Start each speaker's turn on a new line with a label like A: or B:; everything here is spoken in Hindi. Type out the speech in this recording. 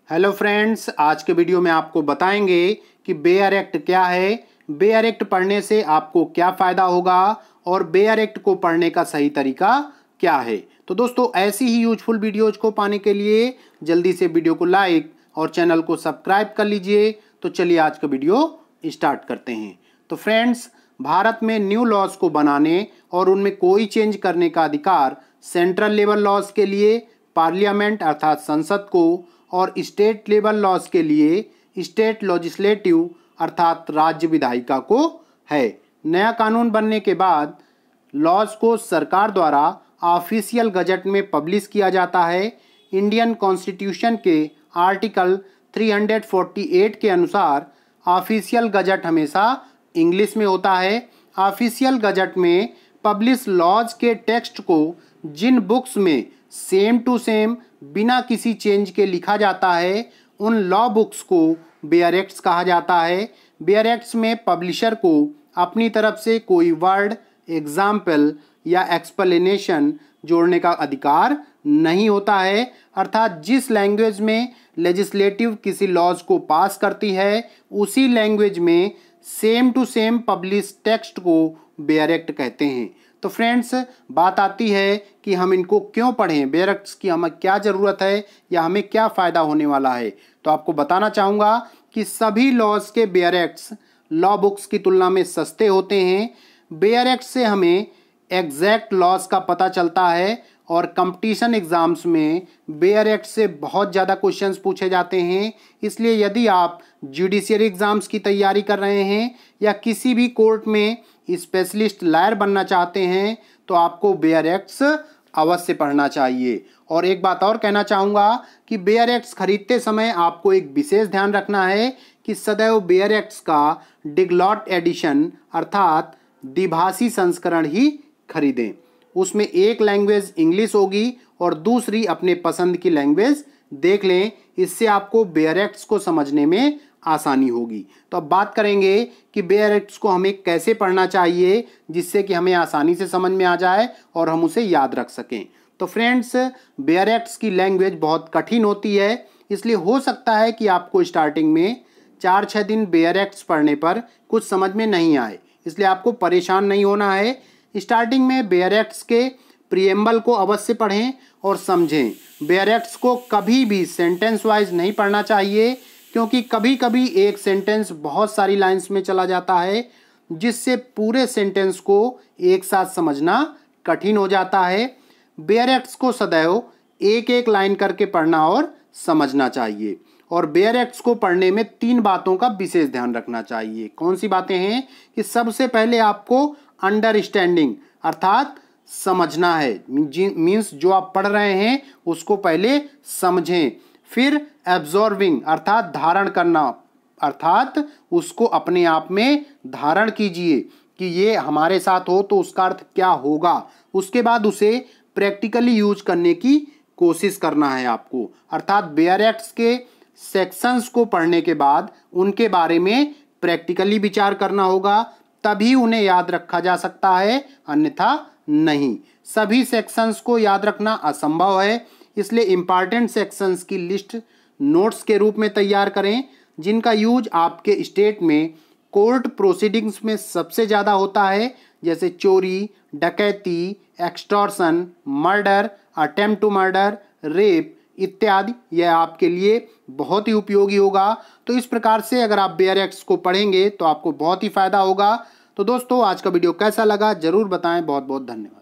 A: हेलो फ्रेंड्स, आज के वीडियो में आपको बताएंगे कि बेयर एक्ट क्या है, बेयर एक्ट पढ़ने से आपको क्या फ़ायदा होगा और बेयर एक्ट को पढ़ने का सही तरीका क्या है। तो दोस्तों, ऐसी ही यूजफुल वीडियोज को पाने के लिए जल्दी से वीडियो को लाइक और चैनल को सब्सक्राइब कर लीजिए। तो चलिए आज का वीडियो स्टार्ट करते हैं। तो फ्रेंड्स, भारत में न्यू लॉज को बनाने और उनमें कोई चेंज करने का अधिकार सेंट्रल लेवल लॉज के लिए पार्लियामेंट अर्थात संसद को और स्टेट लेवल लॉज के लिए स्टेट लेजिस्लेटिव अर्थात राज्य विधायिका को है। नया कानून बनने के बाद लॉज को सरकार द्वारा ऑफिशियल गजट में पब्लिश किया जाता है। इंडियन कॉन्स्टिट्यूशन के आर्टिकल 348 के अनुसार ऑफिशियल गजट हमेशा इंग्लिश में होता है। ऑफिशियल गजट में पब्लिश लॉज के टेक्स्ट को जिन बुक्स में सेम टू सेम बिना किसी चेंज के लिखा जाता है उन लॉ बुक्स को बेयर एक्ट्स कहा जाता है। बेयर एक्ट्स में पब्लिशर को अपनी तरफ से कोई वर्ड, एग्जाम्पल या एक्सप्लेनेशन जोड़ने का अधिकार नहीं होता है। अर्थात जिस लैंग्वेज में लेजिस्लेटिव किसी लॉज को पास करती है उसी लैंग्वेज में same to same publish text को बेयर एक्ट कहते हैं। तो फ्रेंड्स, बात आती है कि हम इनको क्यों पढ़ें, बेयर एक्ट्स की हमें क्या ज़रूरत है या हमें क्या फ़ायदा होने वाला है। तो आपको बताना चाहूँगा कि सभी लॉज के बेयर एक्ट्स लॉ बुक्स की तुलना में सस्ते होते हैं। बेयर एक्ट से हमें एग्जैक्ट लॉज का पता चलता है और कंपटीशन एग्ज़ाम्स में बेयर एक्ट से बहुत ज़्यादा क्वेश्चंस पूछे जाते हैं। इसलिए यदि आप जुडिशियरी एग्ज़ाम्स की तैयारी कर रहे हैं या किसी भी कोर्ट में स्पेशलिस्ट लॉयर बनना चाहते हैं तो आपको बेयर एक्ट्स अवश्य पढ़ना चाहिए। और एक बात और कहना चाहूँगा कि बेयर एक्ट्स खरीदते समय आपको एक विशेष ध्यान रखना है कि सदैव बेयर एक्ट्स का डिगलॉट एडिशन अर्थात द्विभाषी संस्करण ही खरीदें। उसमें एक लैंग्वेज इंग्लिश होगी और दूसरी अपने पसंद की लैंग्वेज देख लें। इससे आपको बेयर एक्ट्स को समझने में आसानी होगी। तो अब बात करेंगे कि बेयर एक्ट्स को हमें कैसे पढ़ना चाहिए जिससे कि हमें आसानी से समझ में आ जाए और हम उसे याद रख सकें। तो फ्रेंड्स, बेयर एक्ट्स की लैंग्वेज बहुत कठिन होती है, इसलिए हो सकता है कि आपको स्टार्टिंग में 4-6 दिन बेयर एक्ट्स पढ़ने पर कुछ समझ में नहीं आए, इसलिए आपको परेशान नहीं होना है। स्टार्टिंग में बेयर एक्ट्स के प्रीएम्बल को अवश्य पढ़ें और समझें। बेयर एक्ट्स को कभी भी सेंटेंस वाइज नहीं पढ़ना चाहिए, क्योंकि कभी कभी एक सेंटेंस बहुत सारी लाइंस में चला जाता है जिससे पूरे सेंटेंस को एक साथ समझना कठिन हो जाता है। बेयर एक्ट्स को सदैव एक एक लाइन करके पढ़ना और समझना चाहिए। और बेयर एक्ट्स को पढ़ने में 3 बातों का विशेष ध्यान रखना चाहिए। कौन सी बातें हैं कि सबसे पहले आपको अंडरस्टैंडिंग अर्थात समझना है, मीन्स जो आप पढ़ रहे हैं उसको पहले समझें। फिर एब्जॉर्बिंग अर्थात धारण करना, अर्थात उसको अपने आप में धारण कीजिए कि ये हमारे साथ हो तो उसका अर्थ क्या होगा। उसके बाद उसे प्रैक्टिकली यूज करने की कोशिश करना है आपको। अर्थात बेयर एक्ट्स के सेक्शंस को पढ़ने के बाद उनके बारे में प्रैक्टिकली विचार करना होगा, तभी उन्हें याद रखा जा सकता है, अन्यथा नहीं। सभी सेक्शंस को याद रखना असंभव है, इसलिए इम्पॉर्टेंट सेक्शंस की लिस्ट नोट्स के रूप में तैयार करें जिनका यूज आपके स्टेट में कोर्ट प्रोसीडिंग्स में सबसे ज़्यादा होता है, जैसे चोरी, डकैती, extortion, murder, attempt to murder, rape इत्यादि। यह आपके लिए बहुत ही उपयोगी होगा। तो इस प्रकार से अगर आप बेयर एक्ट्स को पढ़ेंगे तो आपको बहुत ही फ़ायदा होगा। तो दोस्तों, आज का वीडियो कैसा लगा ज़रूर बताएं। बहुत बहुत धन्यवाद।